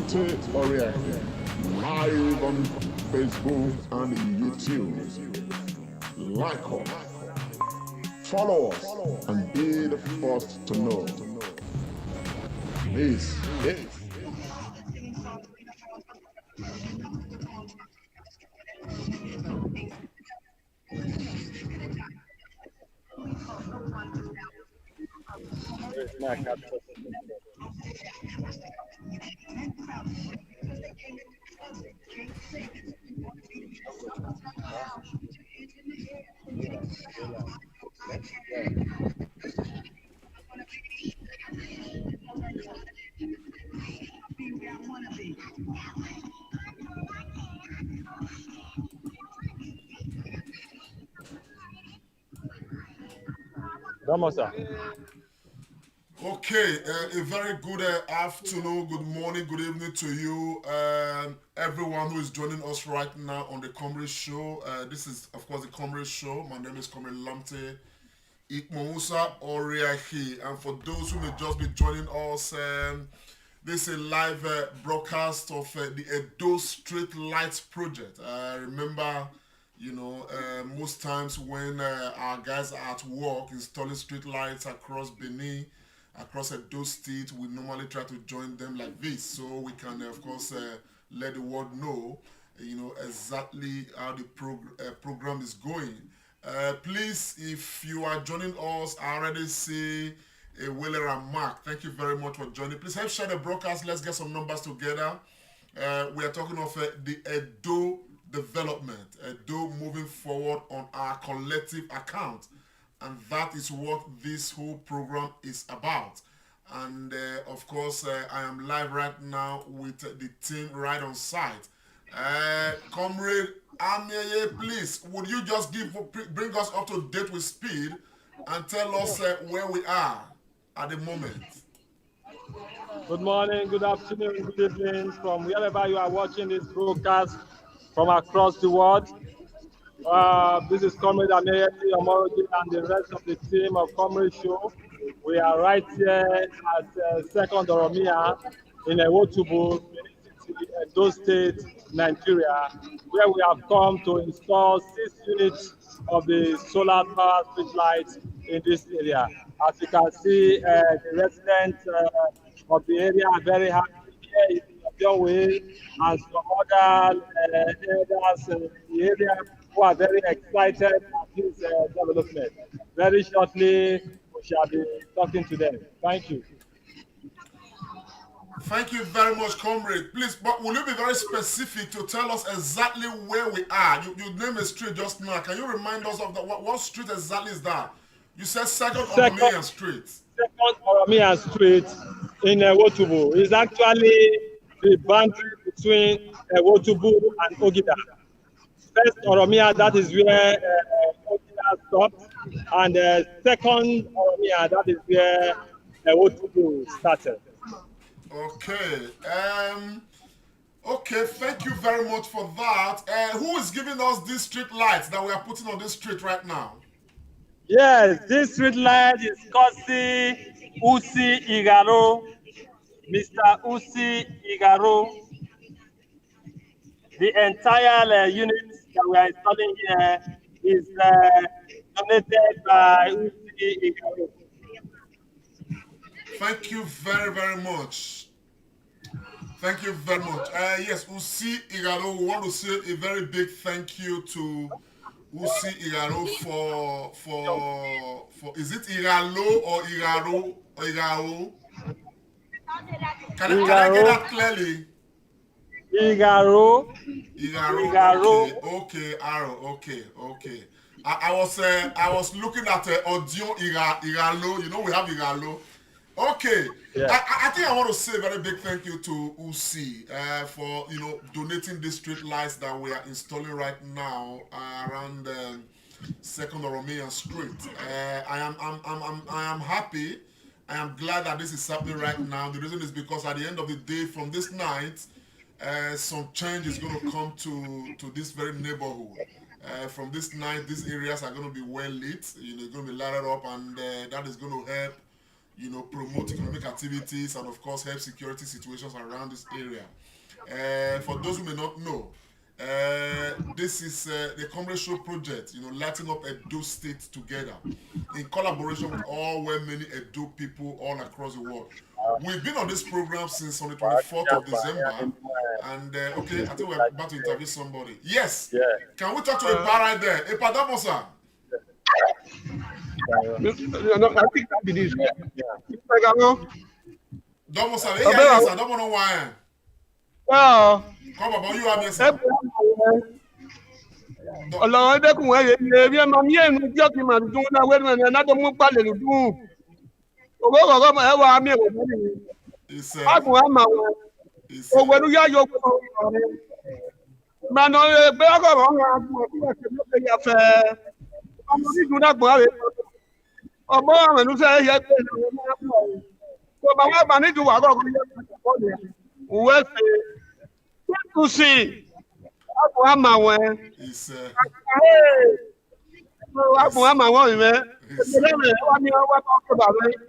Lamte Oriya live on Facebook and YouTube. Like us, follow us, and be the first to know. This is Vamos, sir. Okay, a very good afternoon, good morning, good evening to you, everyone who is joining us right now on the Comrade Show. This is, of course, the Comrade Show. My name is Comrade Lamte Ikmomusa Oriahi. And for those who may just be joining us, this is a live broadcast of the Edo Street Lights Project. Remember, most times when our guys are at work installing street lights across Benin, across Edo State, we normally try to join them like this so we can, of course, let the world know, exactly how the program is going. Please, if you are joining us, I already see a Wheeler and Mark. Thank you very much for joining. Please help share the broadcast. Let's get some numbers together. We are talking of the Edo development, Edo moving forward on our collective account. And that is what this whole program is about. And of course, I am live right now with the team right on site. Comrade Amieye, please, would you just bring us up to date with speed and tell us where we are at the moment? Good morning, good afternoon, good evening from wherever you are watching this broadcast from across the world. This is Comrade Ameyeti Omoroji and the rest of the team of Comrade Show. We are right here at Second Oromiyan in Ewotubu, Benin City, Edo State, Nigeria, where we have come to install 6 units of the solar power street lights in this area. As you can see, the residents of the area are very happy here in your way and some other elders in the area who are very excited at this development. Very shortly, we shall be talking to them. Thank you. Thank you very much, comrade. Please, but will you be very specific to tell us exactly where we are? You named a street just now. Can you remind us of what street exactly is that? You said Second Second, Oromiyan Street. second Oromiyan Street in Ewotubu is actually the boundary between Ewotubu and Ogida. First Oromiyan, that is where Ogida stopped, and second Oromiyan, that is where Ewotubu started. Okay. Okay, thank you very much for that. Who is giving us these street lights that we are putting on this street right now? Yes, this street light is Kosi Usi Igaro, Mr. Usi Igaro. The entire unit that we are installing here is donated by Usi Igaro. Thank you very, very much. Thank you very much. Yes, Usi Igalo, we want to say a very big thank you to Usi Igalo for is it Igalo or Igaro or Igaro? Can I get Igaro, that clearly? Igaro, Igaro, Igaro. okay, Aro, okay. I was looking at audio Igalo. You know we have Igalo. Okay, Yeah. I think I want to say a very big thank you to Usi for donating these street lights that we are installing right now around Second Oromiyan Street. I am happy. I am glad that this is happening right now. The reason is because at the end of the day, from this night, some change is going to come to this very neighborhood. From this night, these areas are going to be well lit. Going to be lighted up, and that is going to help promote economic activities and of course help security situations around this area. For those who may not know, this is the Comrade Show project, lighting up Edo State together in collaboration with all well-meaning Edo people all across the world. We've been on this program since on the 24th of December, and okay, I think we're about to interview somebody. Yes, can we talk to Epa right there? Epa Damosa. I think that it is. Damosa, I don't know why. Come on, you have yourself. Ọlọ́run ẹ̀dẹ́kùn ẹ̀ bí ẹ máa mí ẹ̀nu tí ọ̀kì máa dùn náà wẹ́nu ẹ̀ náà tó mú palẹ̀ lù dùn. Ògbó kọ̀ọ̀kan mọ̀ ẹ̀ wà á mi ẹ̀wọ̀ mọ́lẹ̀ yìí. Àgùn á máa wọ̀. Ògbó ẹnu yá yọ ọgbọ́n ọ̀rẹ́. Mànà ẹgbẹ́ ọkọ̀ ọ̀rọ̀ ọ̀rọ̀ àgùn ọ̀kú ẹ̀sẹ̀ ló fẹ́ yà fẹ́. Ọmọ dídùn náà gbọ́n rẹ̀. Ọmọ àwọn ẹ̀nu fẹ́ yẹ pé ìlànà máa ń bọ̀. Tó bá wà máa nídùú wà kọ̀ọ̀kan yẹ Abu ama wọn. Abu ama wọn ìwé. Ìṣẹ̀lẹ̀ rẹ̀ wá ní ọwọ́ tó kọ̀ bàbá yìí.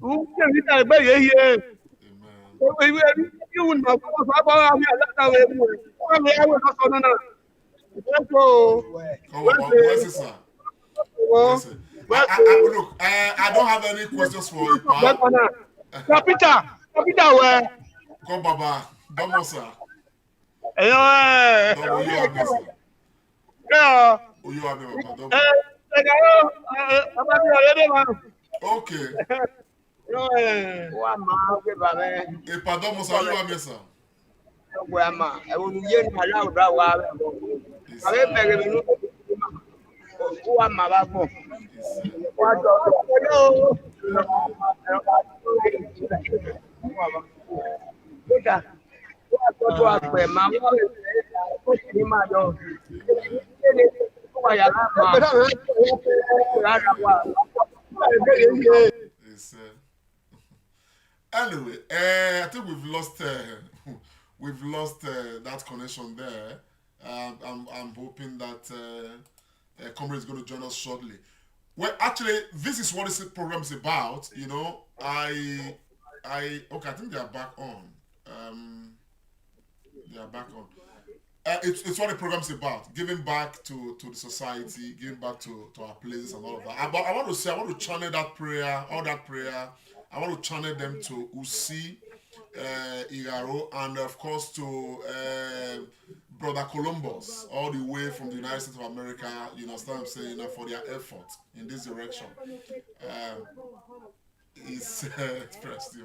Ń kí ẹ̀rí tàbí bẹ́ẹ̀ yé yé. Ìwé ẹbí kí wùn náà fọwọ́ sọ abọ́ wa ní aláàtàwé ewu rẹ̀. Wọ́n lè yáwó lọ́sọ̀ náà. Ìgbésò. Look, I don't have any questions for you. Kapita wẹ̀. Come Baba, Damosa. Ẹ̀yọ́ ẹ̀. Okay. Wà máa gbé bàbá ẹ̀. Ìpàdé ọmọ sọ yóò wá mi sàn. Ọgbà àmà ẹ̀wọ̀n yé ní aláwùdá wa rẹ̀ bọ̀. Àbẹ́ bẹ̀rẹ̀ mi ló kó wà máa bá gbọ̀. Wà á jọ ọ̀dọ́. Tọ́jú àgbẹ̀ máa wọ́n lè fẹ́ ó sì ní máa lọ. Anyway, I think we've lost that connection there. I'm hoping that Comrade is going to join us shortly. Well, actually, this is what this program is about. I think they are back on. They are back on. It's what the program is about: giving back to the society, giving back to our places and all of that. But I want to channel that prayer, all that prayer. I want to channel them to Usi, Igaro, and of course to Brother Columbus, all the way from the United States of America. You understand what I'm saying? For their effort in this direction. It's first,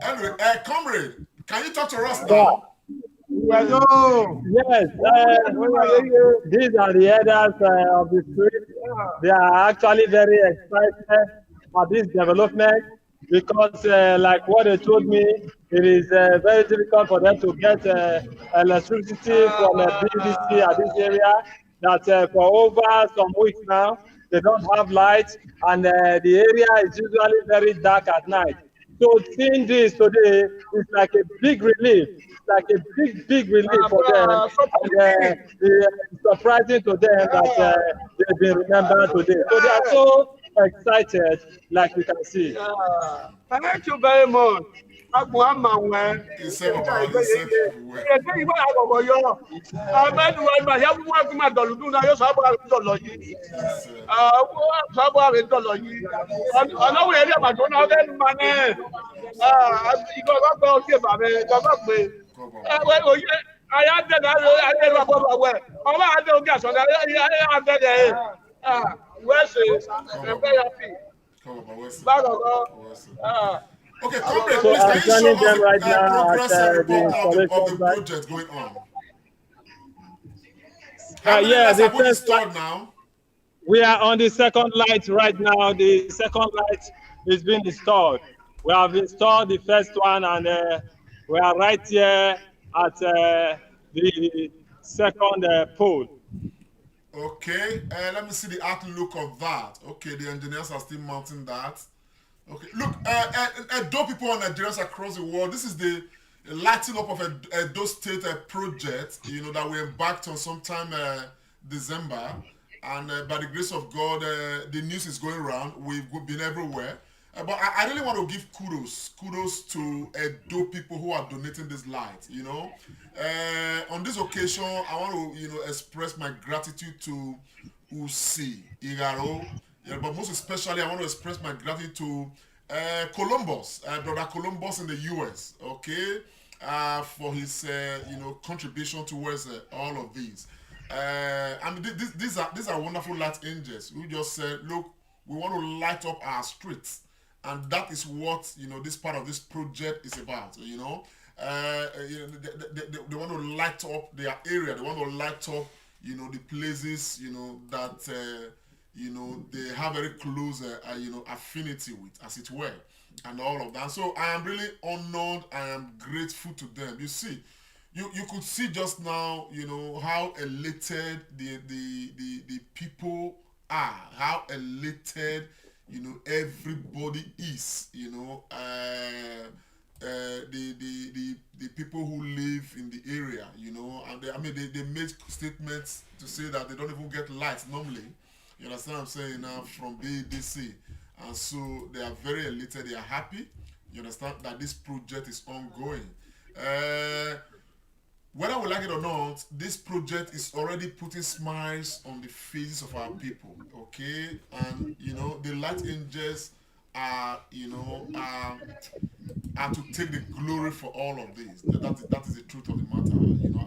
Anyway, comrade, can you talk to us now? Yes, these are the elders of the street. They are actually very excited about this development because, like what they told me, it is very difficult for them to get electricity from BBC at this area. That for over some weeks now, they don't have lights, and the area is usually very dark at night. So seeing this today is like a big relief. Like a big relief for them, and it's surprising to them that they've been remembered today. So they are so excited, like you can see. Thank you very much. Okay, comrade, please can you show us the progress report of the project going on? How many Yeah, lights the have we first installed now? we are on the second light right now. The second light is being installed. We have installed the first one, and we are right here at the second pole. Okay, let me see the outlook of that. Okay, the engineers are still mounting that. Okay, look, Edo people and Nigerians across the world, this is the lighting up of a Edo State project, that we embarked on sometime December. And by the grace of God, the news is going around. We've been everywhere. But I really want to give kudos to Edo people who are donating this light, on this occasion, I want to, express my gratitude to Usi, Igaro, but most especially, I want to express my gratitude to Columbus, brother Columbus in the U.S. Okay, for his contribution towards all of these. And these are wonderful light angels who just said, look, we want to light up our streets, and that is what this part of this project is about. They want to light up their area. They want to light up the places that they have very close affinity with, as it were, and all of that. So I am really honored. I am grateful to them. You see, you could see just now how elated the people are, how elated everybody is, the people who live in the area, and they made statements to say that they don't even get lights normally. You understand what I'm saying now, from BDC, and so they are very elated. They are happy. You understand that this project is ongoing. Whether we like it or not, this project is already putting smiles on the faces of our people. Okay, and the light angels are are to take the glory for all of this. That is the truth of the matter.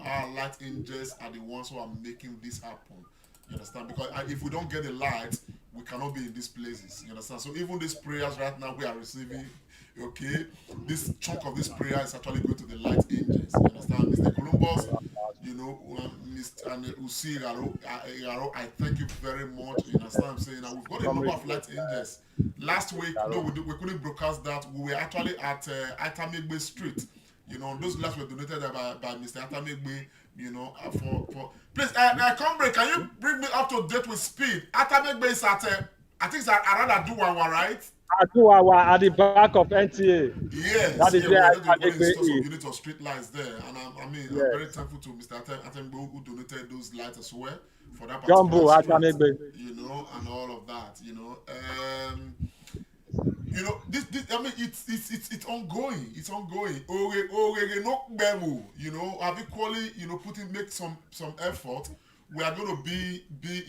Our light angels are the ones who are making this happen. You understand? Because if we don't get the light, we cannot be in these places. You understand? So even these prayers right now we are receiving, okay, this chunk of this prayer is actually going to the light angels. You understand? Mr. Columbus, Mr. and Usi Igaro, I thank you very much. You understand what I'm saying? Now we've got a number of light angels. Last week, no, we couldn't broadcast that. We were actually at Atamegbe Street. Those lights were donated by Mr. Atamegbe. For please, Comrade, can you bring me up to date with speed? Atamegbe is at I think it's around Aduwawa, right? Aduwawa at the back of NTA. Yes, that is where we're going to install some is. units of street lights there, and I'm Yes. very thankful to Mr. Atembo who donated those lights as well for that Jumbo particular street, Atamegbe. and all of that, this it's ongoing. It's ongoing. Have equally make some effort. We are going to be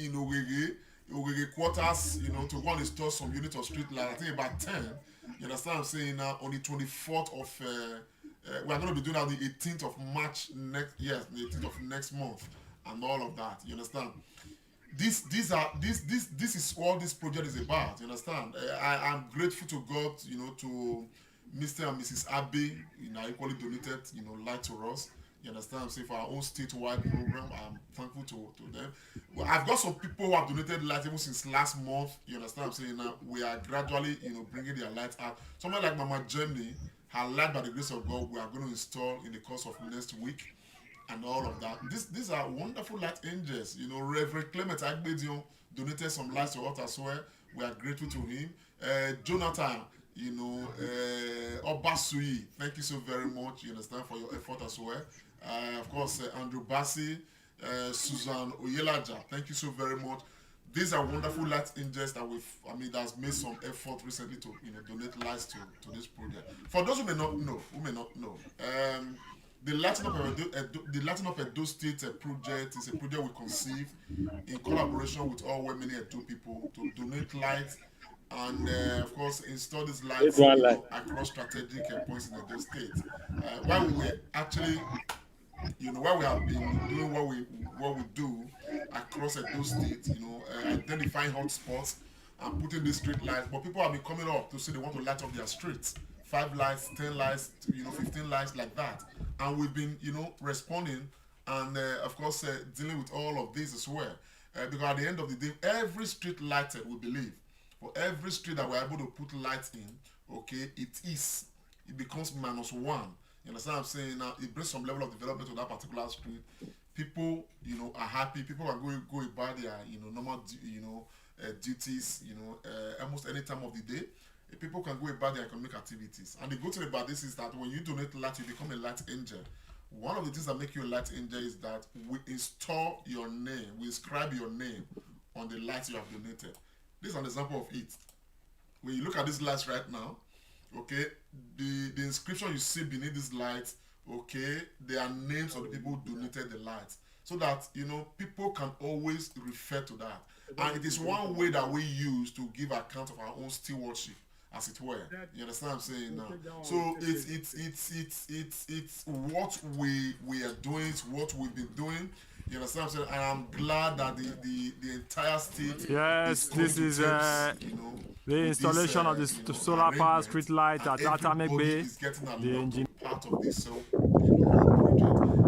in Ogege quarters, to go and install some units of street light. I think about 10. You understand what I'm saying now? On the 24th of we are going to be doing that the 18th of March the 18th of next month, and all of that. You understand? This is all this project is about. You understand? I'm grateful to God, to Mr. and Mrs. Abbey, equally donated, light to us. You understand? I'm saying for our own statewide program, I'm thankful to them. Well, I've got some people who have donated light even since last month. You understand? I'm saying now we are gradually, bringing their light out. Someone like Mama Jenny, her light by the grace of God, we are going to install in the course of next week. And all of that. These are wonderful light angels. Reverend Clement Agbedion donated some lights to us as well. We are grateful to him. Jonathan, Obasui, thank you so very much. You understand, for your effort as well. Of course, Andrew Bassi, Susan Oyelaja, thank you so very much. These are wonderful light angels that that's made some effort recently to donate lights to this project. For those who may not know, the Latin of Edo State project is a project we conceived in collaboration with all women Edo people to donate lights and, of course, install these lights across strategic points in Edo State. While we were actually, while we have been doing what we do across Edo State, identifying hotspots and putting these street lights, but people have been coming up to say they want to light up their streets. 5 lights, 10 lights, 15 lights, like that. And we've been, responding and of course dealing with all of this as well. Because at the end of the day, every street lighted, we believe, for every street that we're able to put lights in, okay, it becomes -1. You understand what I'm saying? Now it brings some level of development to that particular street. People, are happy. People can go about their, normal, duties, almost any time of the day. People can go about their economic activities. And the good thing about this is that when you donate light, you become a light angel. One of the things that make you a light angel is that we install your name, we inscribe your name on the lights you have donated. This is an example of it. When you look at these lights right now, okay, the inscription you see beneath these lights, okay, they are names of the people who donated the lights, so that people can always refer to that. And it is one way that we use to give account of our own stewardship, as it were. You understand what I'm saying now? So it's what we are doing, it's what we've been doing. You understand what I'm saying? And I'm glad that the entire state. Yes, this is the installation of the solar power street light at Atomic Bay. The engine part of this project,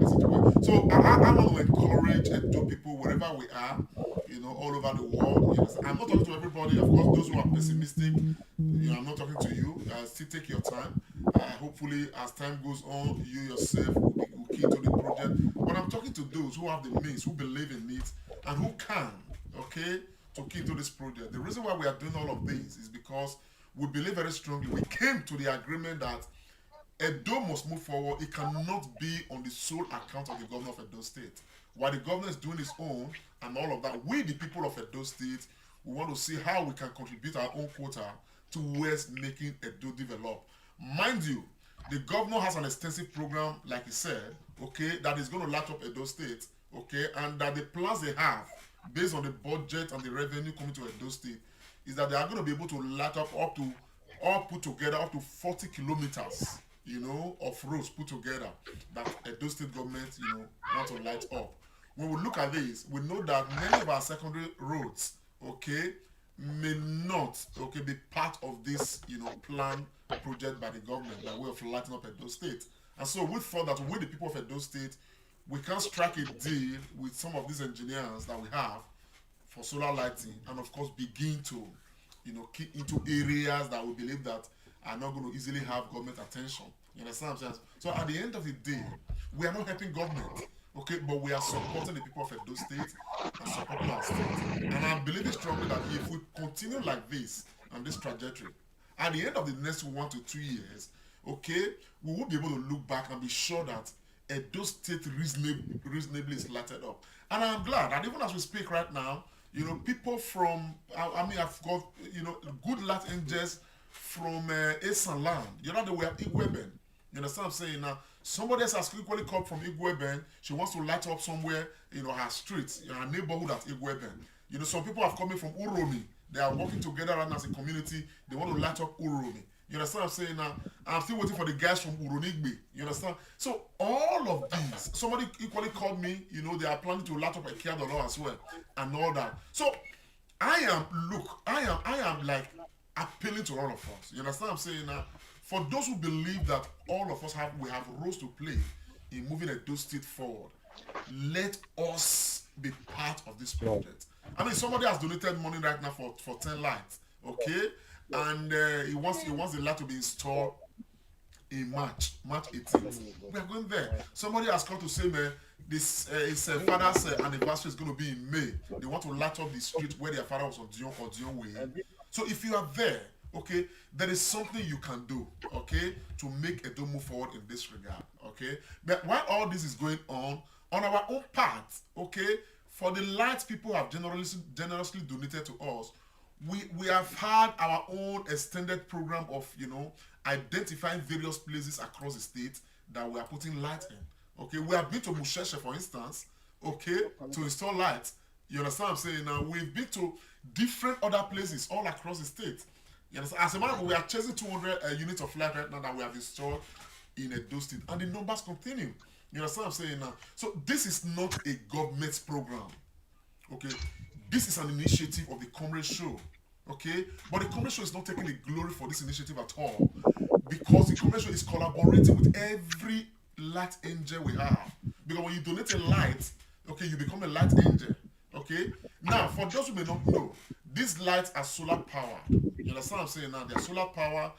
as it were. So I want to encourage and do people wherever we are, all over the world. I'm not talking to everybody. Of course, those who are pessimistic, I'm not talking to you. Still take your time. Hopefully, as time goes on, you yourself will key to the project. But I'm talking to those who have the means, who believe in it, and who can, okay, to key to this project. The reason why we are doing all of this is because we believe very strongly. We came to the agreement that Edo must move forward. It cannot be on the sole account of the governor of Edo State. While the governor is doing his own and all of that, we, the people of Edo State, we want to see how we can contribute our own quota towards making Edo develop. Mind you, the governor has an extensive program, like he said, okay, that is going to light up Edo State, okay, and that the plans they have, based on the budget and the revenue coming to Edo State, is that they are going to be able to light up all put together up to 40 kilometers, of roads put together that Edo State government, want to light up. When we look at this, we know that many of our secondary roads, okay, may not, okay, be part of this, planned project by the government by way of lighting up Edo State. And so we thought that with the people of Edo State, we can strike a deal with some of these engineers that we have for solar lighting, and of course begin to, key into areas that we believe that are not going to easily have government attention. You understand what I'm saying? So at the end of the day, we are not helping government, okay, but we are supporting the people of Edo State and supporting our state. And I believe strongly that if we continue like this on this trajectory, at the end of the next 1 to 2 years, okay, we will be able to look back and be sure that Edo State reasonably is lighted up. And I'm glad that even as we speak right now, people from, I've got, good light angels from Esan land. They were Igweben. You understand what I'm saying? Now, somebody else has equally come from Igweben. She wants to light up somewhere, her street, her neighborhood at Igweben. Some people are coming from Uromi. They are working together and as a community. They want to light up Uromi. You understand what I'm saying now? I'm still waiting for the guys from Uronigbe. You understand? So all of these, somebody equally called me, they are planning to light up a Kiadolo as well and all that. So I am like appealing to all of us. You understand what I'm saying now? For those who believe that all of us we have roles to play in moving Edo State forward, let us be part of this project. Somebody has donated money right now for 10 lights, okay? And he wants the light to be installed in March 18th. We are going there. Somebody has come to say, man, this his father's anniversary is going to be in May. They want to light up the street where their father was on Dion Way. So if you are there, okay, there is something you can do, okay, to make Edo move forward in this regard, okay? But while all this is going on our own part, okay, for the lights people have generously donated to us, we have had our own extended program of, identifying various places across the state that we are putting light in, okay? We have been to Musheshe, for instance, okay, to install lights. You understand what I'm saying? Now, we've been to different other places all across the state. You understand? As a matter of fact, we are chasing 200 units of light right now that we have installed in Edo State, and the numbers continue. You understand what I'm saying now? So this is not a government program, okay? This is an initiative of the Comrade Show, okay? But the Comrade Show is not taking the glory for this initiative at all, because the Comrade Show is collaborating with every light angel we have Because when you donate a light, okay, you become a light angel. Okay. Now, for those who may not know, these lights are solar powered. You understand what I'm saying now? They're solar powered.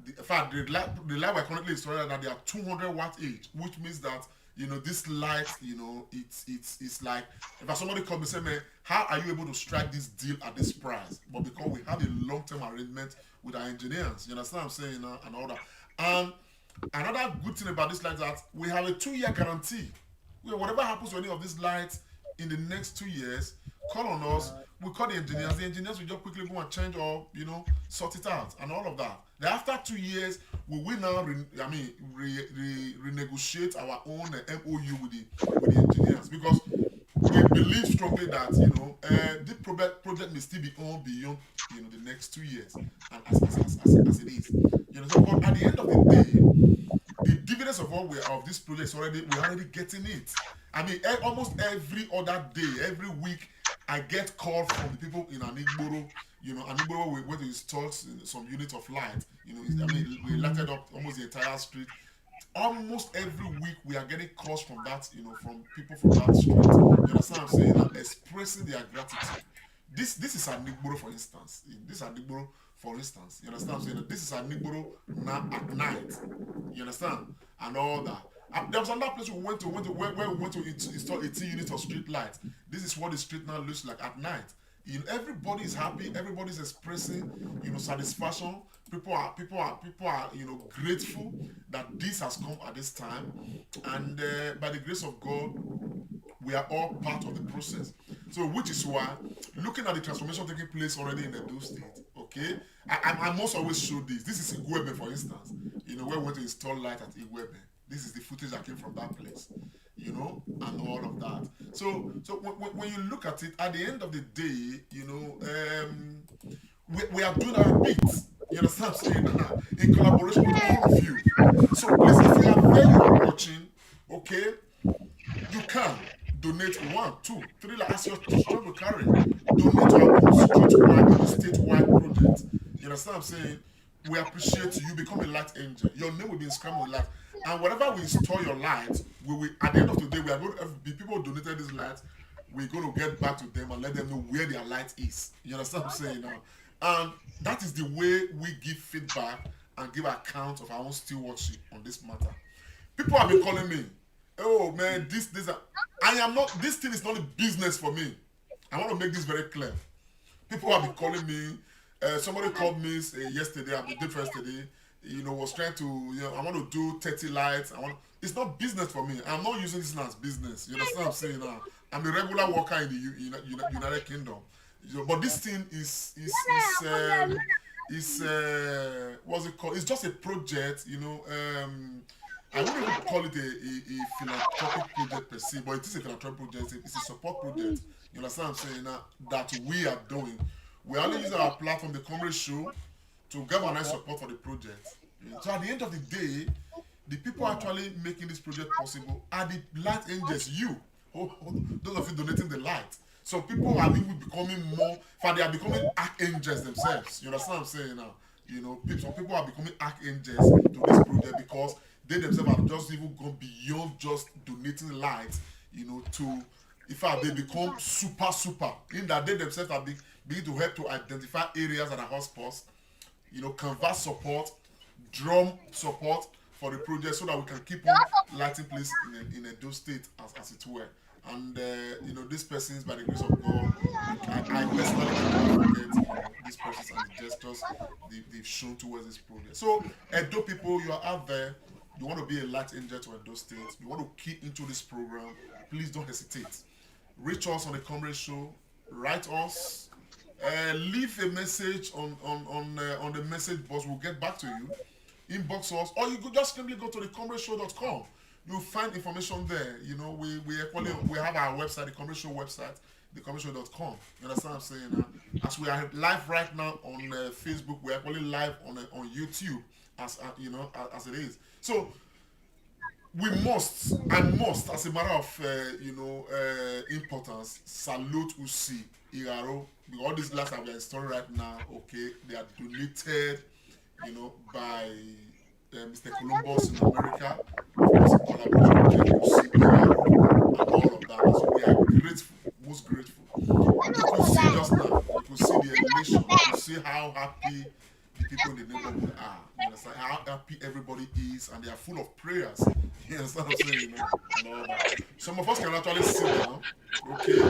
In fact, the light we're currently installing now, they are 200 watt each, which means that this light, it's like if somebody comes and say, man, how are you able to strike this deal at this price? But because we have a long-term arrangement with our engineers, you understand what I'm saying now, and all that. And another good thing about this light is that we have a 2-year guarantee. Whatever happens to any of these lights in the next 2 years, call on us. We call the engineers. The engineers will just quickly go and change or sort it out and all of that. Then after 2 years, we will now renegotiate our own MOU with the engineers, because we believe strongly that the project may still be on beyond the next 2 years, and as it is. So, but at the end of the day, the dividends of this project is we're already getting it. I mean, almost every other day, every week, I get calls from the people in Anigboro. Anigboro, we went to install some units of light. We lighted up almost the entire street. Almost every week, we are getting calls from that, from people from that street. You understand what I'm saying? Expressing their gratitude. This is Anigboro, for instance. This is Anigboro, for instance. You understand what I'm saying? This is Anigboro now at night. You understand? And all that. There was another place we went to where we went to install 18 units of street lights. This is what the street now looks like at night. Everybody is happy. Everybody is expressing, satisfaction. People are grateful that this has come at this time, and by the grace of God, we are all part of the process. So, which is why, looking at the transformation taking place already in Edo State, okay, I must always show this. This is Igwebe, for instance. Where we went to install light at Igwebe. This is the footage that came from that place, and all of that. So when you look at it, at the end of the day, we are doing our bit. You understand what I'm saying? In collaboration with all of you. So please, if you are there, you are watching, okay, you can donate 1, 2, 3 like as your strength will carry. Donate to our own streetwide and statewide project. You understand what I'm saying? We appreciate you. Become a light angel. Your name will be inscribed with light. And whenever we install your lights, we will, at the end of the day, we are going to be people who donated these lights. We're going to get back to them and let them know where their light is. You understand what I'm saying now? And that is the way we give feedback and give account of our own stewardship on this matter. People have been calling me, oh man, I am not, this thing is not a business for me. I want to make this very clear. People have been calling me. Somebody called me yesterday, the day first today, was trying to, I want to do 30 lights. It's not business for me. I'm not using this as business. You understand what I'm saying now? I'm a regular worker in the United Kingdom. But this thing is what's it called? It's just a project, I wouldn't even call it a philanthropic project per se, but it is a philanthropic project. It's a support project. You understand what I'm saying now? That we are doing. We only use our platform, the Comrade Show, to galvanize support for the project. So at the end of the day, the people actually making this project possible are the light angels, you. Those of you donating the light. So people are even becoming more, they are becoming archangels themselves. You understand what I'm saying now? Some people are becoming archangels to this project because they themselves have just even gone beyond just donating light, to, in fact, they become super, in that they themselves are begin to help to identify areas that are hotspots, canvas support, drum support for the project so that we can keep on lighting place in Edo State as it were. And these persons, by the grace of God, I personally cannot forget these persons and the gestures they've shown towards this project. So Edo people, you are out there, you want to be a light angel to Edo State, you want to key into this program, please don't hesitate. Reach us on the Comrade Show, write us, leave a message on the message box. We'll get back to you. Inbox us, or you could just simply go to thecomradeshow.com. You'll find information there. We have our website, the Comrade Show website, thecomradeshow.com. You understand what I'm saying? As we are live right now on Facebook, we're actually live on YouTube as it is. So I must, as a matter of importance, salute Usi Igaro. All these lights that we are installing right now, okay, they are donated, by Mr. Columbus in America. Collaboration with Usi Igaro. and all of that. So we are grateful, most grateful. You could see just now, you could see the elation, you could see how happy the people in the neighborhood are. You understand how happy everybody is, and they are full of prayers. You understand what I'm saying, and all that. Some of us can actually sit down, okay,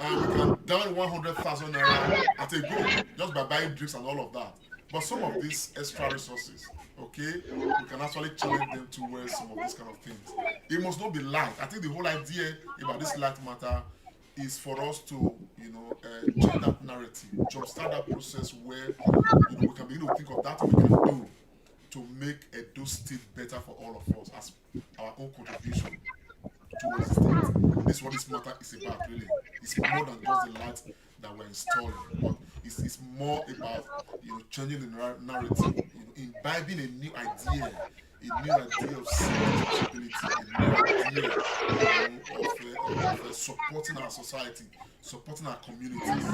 and we can down 100,000 naira at a go just by buying drinks and all of that. But some of these extra resources, okay, we can actually channel them towards some of these kind of things. It must not be light. I think the whole idea about this light matter is for us to, change that narrative, jumpstart that process where, we can begin to think of that we can do to make Edo State better for all of us as our own contribution towards the state. This is what this matter is about, really. It's more than just the lights that we're installing, but it's more about changing the narrative, imbibing a new idea of civic responsibility, a new idea of supporting our society, supporting our communities.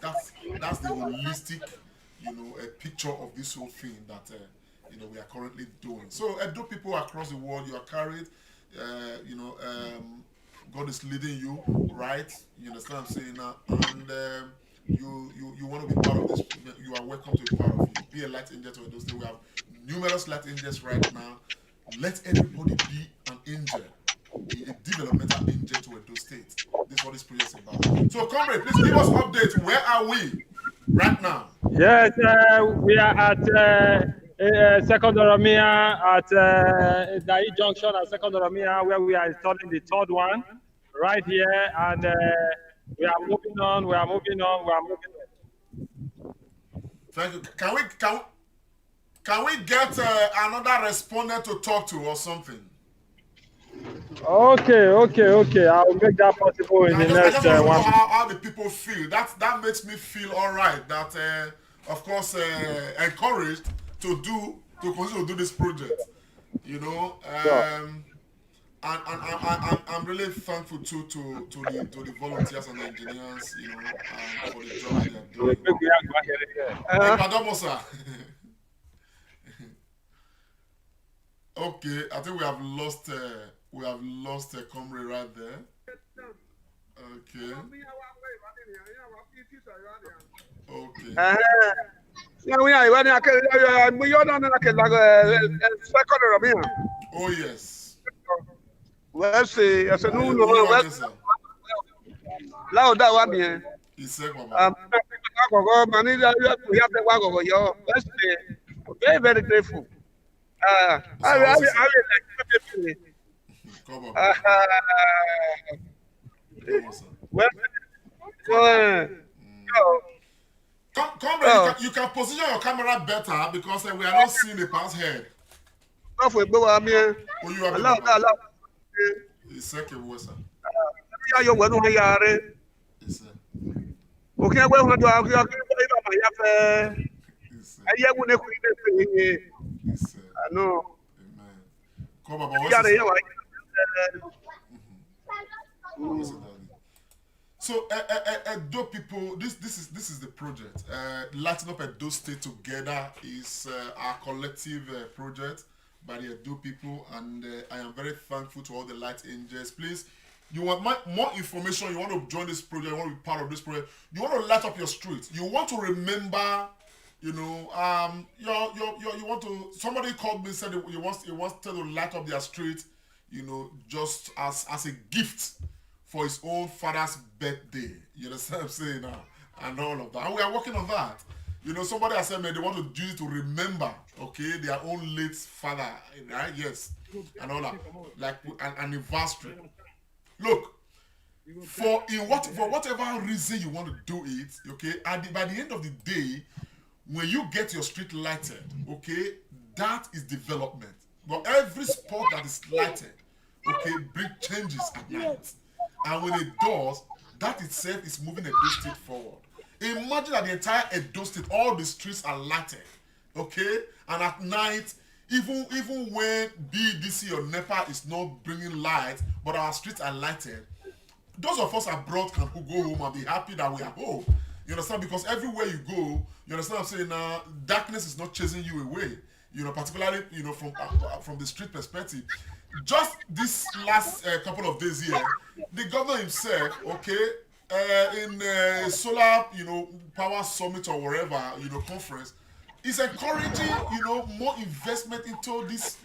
That's the holistic a picture of this whole thing that we are currently doing. So Edo people across the world, you are carried. God is leading you, right? You understand what I'm saying now? And you want to be part of this. You are welcome to be part of it. Be a light angel to Edo State. We have numerous light angels right now. Let everybody be an angel, be a developmental angel to Edo State. This is what this project is about. So, comrade, please give us an update. Where are we right now? Yes, we are at Second Oromiyan at Dai Junction at Second Oromiyan, where we are installing the third one right here, and we are moving on. We are moving on. We are moving on. Thank you. Can we get another respondent to talk to or something? Okay. I will make that possible in the next I just want to one. know how the people feel. That makes me feel all right. That of course encouraged to continue to do this project. Sure. And I'm really thankful to the volunteers and the engineers, for the job that they are doing. Pardon, sir. Okay, I think we have lost a comrade right there. Okay. Okay. Oh yes. Let's see. I said, no. Loud that one here. Let's see. Very, very grateful. Comrade, you can position your camera better because we are not seeing the pass head. Oh, you are it's second word, sir. Yes, sir. Okay, no. Amen. Come on, so Edo people, this is the project. Lighting up Edo State together is our collective project by the Edo people, and I am very thankful to all the light angels. Please, you want more information, you want to join this project, you want to be part of this project, you want to light up your street, you want to remember, you want to, somebody called me and said he wants to light up their street, just as a gift for his own father's birthday. You understand what I'm saying now? And all of that. And we are working on that. Somebody has said, man, they want to use it to remember, okay, their own late father, right? Yes. And all that. Like an anniversary. Look, for whatever reason you want to do it, okay, by the end of the day, when you get your street lighted, okay, that is development. But every spot that is lighted, okay, bring changes at night. And when it does, that itself is moving Edo State forward. Imagine that the entire Edo State, all the streets are lighted, okay? And at night, even when BDC or NEPA is not bringing light, but our streets are lighted, those of us abroad can go home and be happy that we are home. You understand? Because everywhere you go, you understand what I'm saying now, darkness is not chasing you away. Particularly, from the street perspective. just this last couple of days here, the governor himself, okay, in solar, power summit or wherever, conference, is encouraging, more investment into this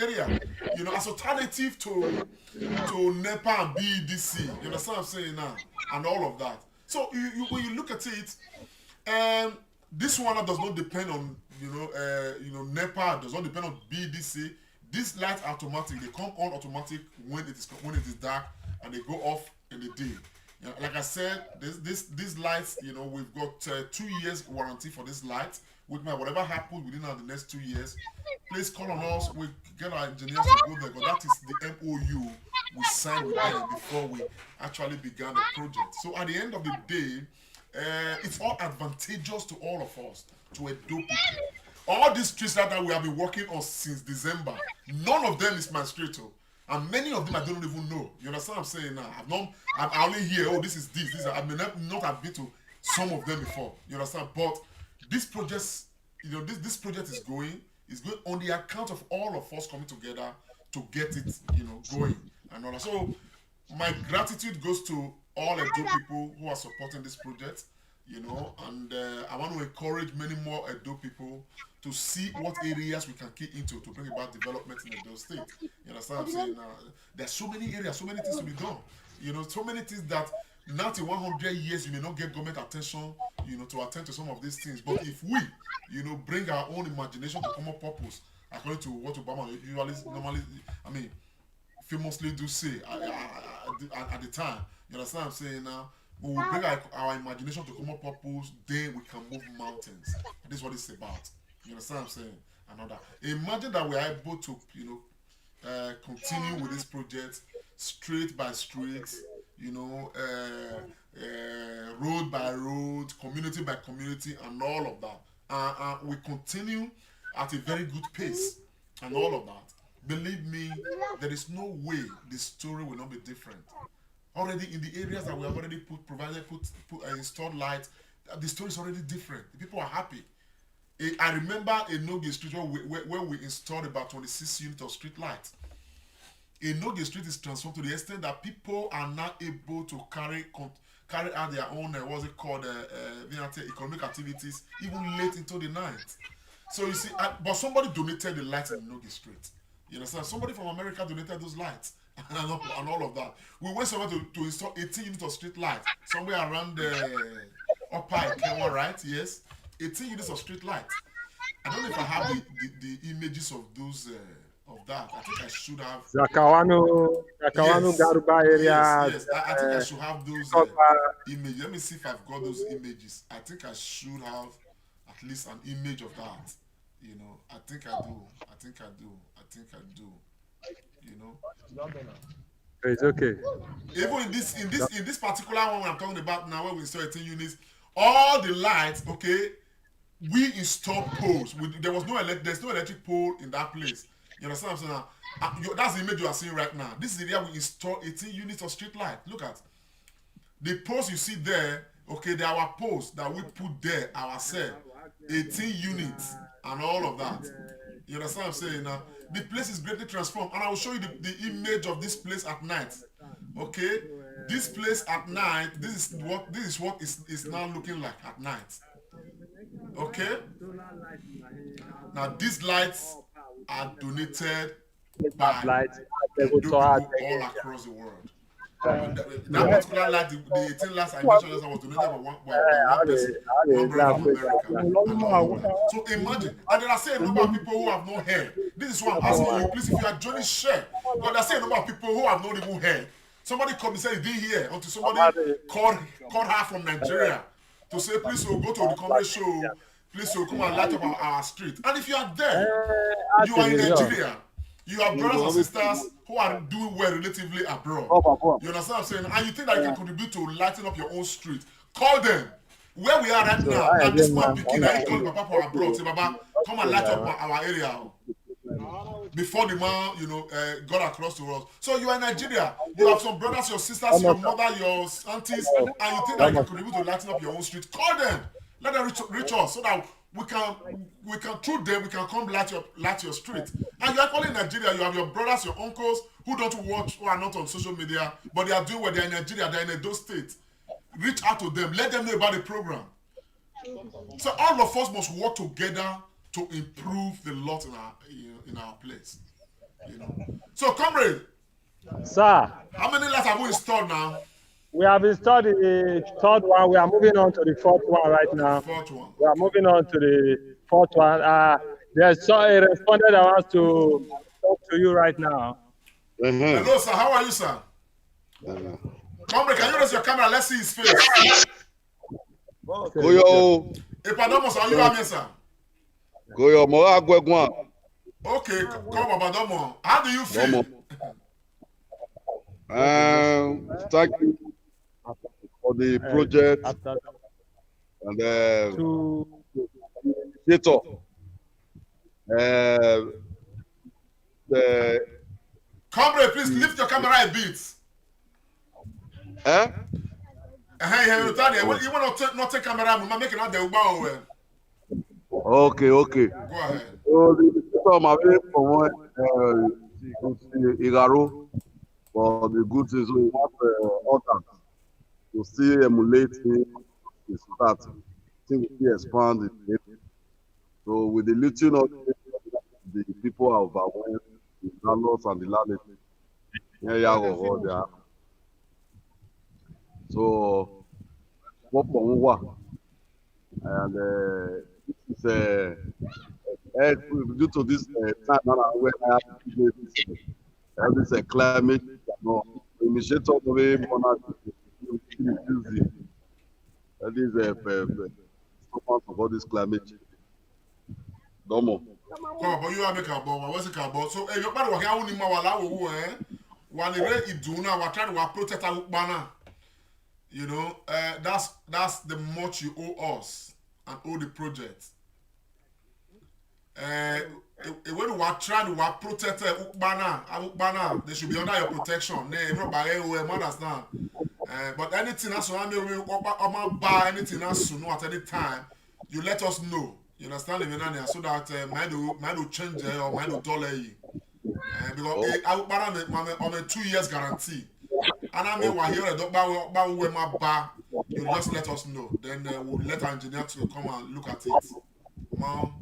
area, as alternative to NEPA and BEDC. You understand what I'm saying now, and all of that. So when you look at it, this one does not depend on NEPA, does not depend on BDC. These lights are automatic. They come on automatic when it is dark, and they go off in the day. Like I said, these lights, we've got 2 years warranty for this light. Whatever happens within the next 2 years, please call on us. We get our engineers to go there, but that is the MOU we signed with them before we actually began the project. So at the end of the day, it's all advantageous to all of us, to Edo people. All these streets that we have been working on since December, none of them is my street, and many of them I don't even know. You understand what I'm saying now? I only hear, this is this. I may not have been to some of them before. You understand? But this project, this project is going on the account of all of us coming together to get it, going and all that. So my gratitude goes to all Edo people who are supporting this project, and I want to encourage many more Edo people to see what areas we can key into to bring about development in Edo State. You understand what I'm saying? There's so many areas, so many things to be done. So many things that not in 100 years you may not get government attention, to attend to some of these things. But if we, bring our own imagination to common purpose, according to what Obama famously do say at the time, you understand what I'm saying now? When we bring our imagination to common purpose, then we can move mountains. This is what it's about. You understand what I'm saying? Another. Imagine that we are able to, continue with this project street by street, road by road, community by community, and all of that. We continue at a very good pace, and all of that. Believe me, there is no way the story will not be different. Already in the areas that we have already installed lights, the story is already different. The people are happy. I remember Enoge Street where we installed about 26 units of street lights. Enoge Street is transformed to the extent that people are now able to carry out their own, economic activities even late into the night. So you see, but somebody donated the lights in Enoge Street. You understand? Somebody from America donated those lights and all of that. We went somewhere to install 18 units of street lights somewhere around Upper Ikewa, right? Yes. 18 units of street lights. I don't know if I have the images of those of that. I think I should have. Zakawano, Yes. Garuba area. Yes. I think I should have those images. Let me see if I've got those images. I think I should have at least an image of that. I think I do. It's okay. Even in this particular one I'm talking about now, where we install 18 units, all the lights, okay, we installed poles. There's no electric pole in that place. You understand what I'm saying? That's the image you are seeing right now. This is the area we installed 18 units of street light. Look at the poles you see there. Okay, they are our poles that we put there ourselves. 18 units and all of that. You understand what I'm saying now? The place is greatly transformed, and I will show you the image of this place at night. Okay, this place at night. This is what is now looking like at night. Okay. Now these lights are donated by people all across the world. That particular light, the 18 lights I mentioned, was donated by one person, one brother from America. So imagine, and there are still a number of people who have no hair. This is why I'm asking you, please, if you are joining, share. But there are still a number of people who have not even hair. Somebody come and say he didn't hear until somebody called her from Nigeria to say, please, we'll go to the comedy show. Please, we'll come and light up our street. And if you are there, you are in Nigeria. You have brothers and sisters who are doing well relatively abroad. You understand what I'm saying? And you think that you can contribute to lighting up your own street. Call them. Where we are right now, and this man picking, I call Papa for abroad. Say, Baba, come and light up our area. Before the man, got across to us. So you are in Nigeria. You have some brothers, your sisters, your mother, your aunties, and you think that you can contribute to lighting up your own street. Call them. Let them reach us so that we can through them we can come light your street. And you're actually in Nigeria, you have your brothers, your uncles who don't watch, who are not on social media, but they are doing what they're in Nigeria, they're in Edo State. Reach out to them, let them know about the program. So all of us must work together to improve the lot in our place. So, comrade. Sir. How many lights have we installed now? We have installed the third one. We are moving on to the fourth one right now. Fourth one. We are moving on to the fourth one. There's a respondent that wants to talk to you right now. Hello, sir. How are you, sir? Comrade, can you raise your camera? Let's see his face. Goyo. Epadomos, are you here, sir? Goyo, Mora Gwegwan. Okay, come Epadomos. How do you feel? Thank you for the project and the initiator. Comrade, please lift your camera a bit. You want to not take camera, I'm making out the Uba. Okay. Go ahead. So the initiator, my very for Igaro, for the good things we have order to still emulate him, to start, think we expand it. So with the little of the people are overwhelmed, the landlords and the landlords. So what for and this is due to this time now where I have this climate, initiator of the that is of all this climate change. Domo. Come on, you are making a ball. What's it about? So, you're part of how many Mawala who while they do now, we're trying to protect our banner. That's the much you owe us and owe the project. When we are trying to protect Ukbana, they should be under your protection. Understand? But anything else, anything else, at any time, you let us know. You understand, so that might change or might dollar you. Because I'm a 2 years guarantee. And I mean, while here, you just let us know. Then we'll let our engineer to come and look at it. Mom.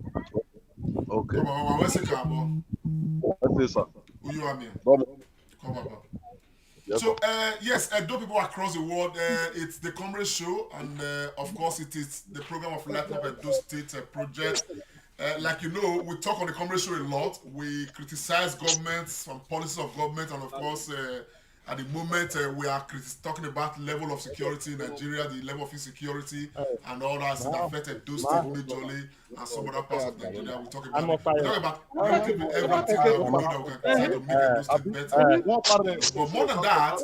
Okay. Come on, where's the car, sir. Who you are, man? Come on, yes, so, yes, though people across the world, it's the Comrade Show, and of course, it is the program of Lighting Up Edo State project. Like you know, we talk on the Comrade Show a lot. We criticize governments and policies of government, and of course, at the moment, we are talking about level of security in Nigeria, the level of insecurity, and all that affected Edo State majorly, and some other parts of Nigeria. We talk about everything that we know that we can try to make Edo State better. But more than that,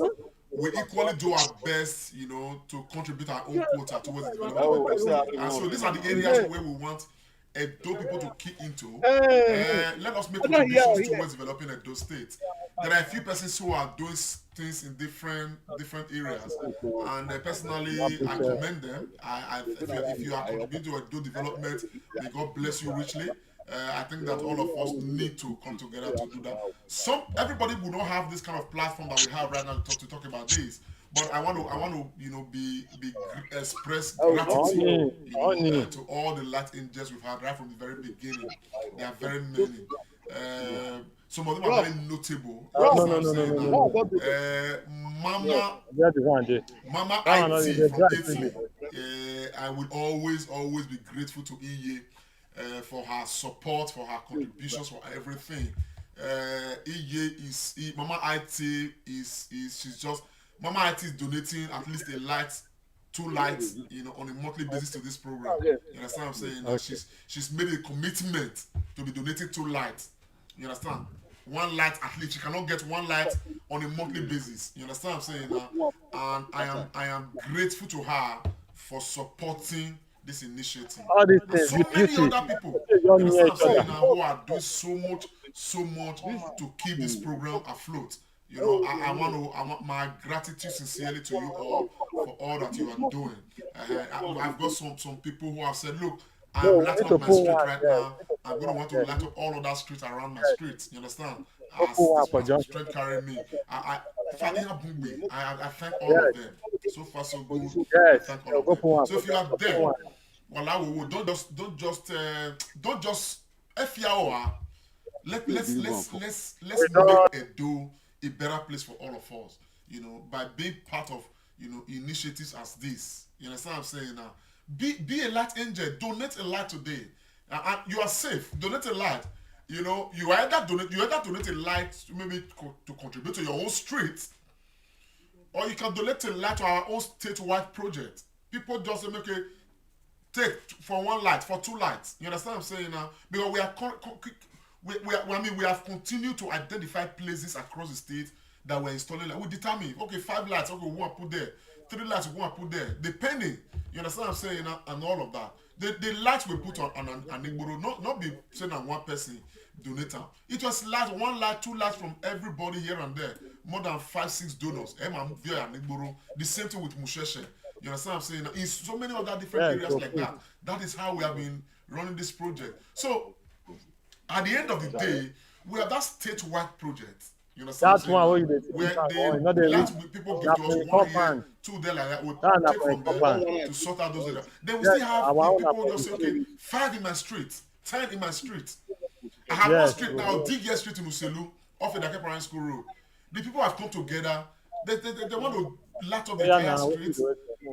we equally do our best, to contribute our own quota towards the development of Edo State. And so these are the areas where we want Edo people to kick into. Let us make contributions towards developing Edo State. There are a few persons who are doing things in different areas, and personally, I commend them. If you are contributing to Edo development, may God bless you richly. I think that all of us need to come together to do that. Everybody will not have this kind of platform that we have right now to talk about this. But I want to express gratitude to all the light angels we've had right from the very beginning. There are very many. Some of them are very notable. Mama IT from Italy. I will always be grateful to Iye for her support, for her contributions, for everything. Mama IT she's just. Mama IT is donating at least two lights, on a monthly basis to this program. You understand what I'm saying? Okay. She's made a commitment to be donating 2 lights. You understand? 1 light at least. She cannot get 1 light on a monthly basis. You understand what I'm saying? And I am grateful to her for supporting this initiative. And so many other people, you understand what I'm saying, who are doing so much to keep this program afloat. I want my gratitude sincerely to you all for all that you are doing. I've got some people who have said, look, I'm lighting up my street right now. I'm going to want to light up all of that street around my street. You understand? As the strength carrying me. I thank all of them. So far, so good. I thank all of them. So if you are there, well, don't just FIAO. Let's make Edo a better place for all of us. You know, by being part of initiatives as this. You understand what I'm saying now? Be a light angel. Donate a light today. And you are safe. Donate a light. You know, you either donate a light maybe to contribute to your own street, or you can donate a light to our own statewide project. People just say, okay, take for one light, for two lights. You understand what I'm saying now? Because we have continued to identify places across the state that we're installing. Like, we determine, okay, 5 lights, okay, we want to put there. 3 lights we want to put there. Depending, you understand what I'm saying, and all of that. The lights we put on Igboro, not be saying that one person donate them. It was light, 1 light, 2 lights from everybody here and there. More than 5-6 donors. Via Igboro. The same thing with Musheshe. You understand what I'm saying? In so many other different areas like that. That is how we have been running this project. So, at the end of the day, we have that statewide project. You understand? That's one way where the last people give to us 1 year, 2 there like that. We take from them to sort out those areas. Then we still have people just say, okay, 5 in my street, 10 in my street. I have one street now, Digger Street in Uselu, off the Dake Primary School Road. The people have come together. They want to light up the entire street.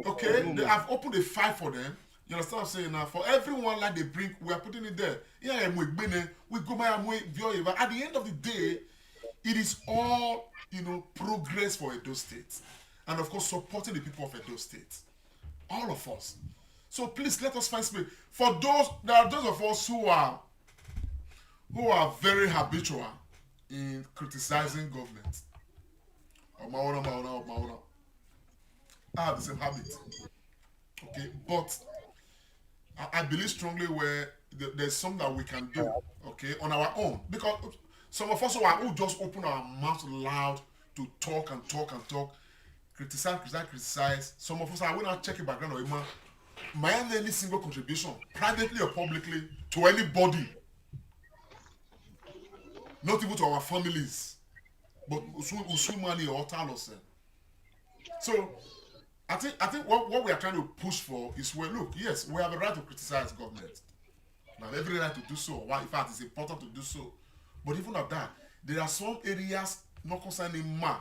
Okay, they have opened a 5 for them. You understand what I'm saying now? For everyone like they bring, we are putting it there. Yeah, we go by at the end of the day, it is all, progress for Edo State. And of course, supporting the people of Edo State. All of us. So please let us find space. For those, there are those of us who are very habitual in criticizing government. I have the same habit. Okay, but I believe strongly where there's something that we can do, okay, on our own. Because some of us who just open our mouths loud to talk and talk and talk, criticize. Some of us are not checking background or my any single contribution, privately or publicly, to anybody. Not even to our families, but Usumani or Talos. So I think what we are trying to push for is where, look, yes, we have a right to criticize government. We have every right to do so. Why, in fact, it's important to do so. But even at that, there are some areas not concerning man.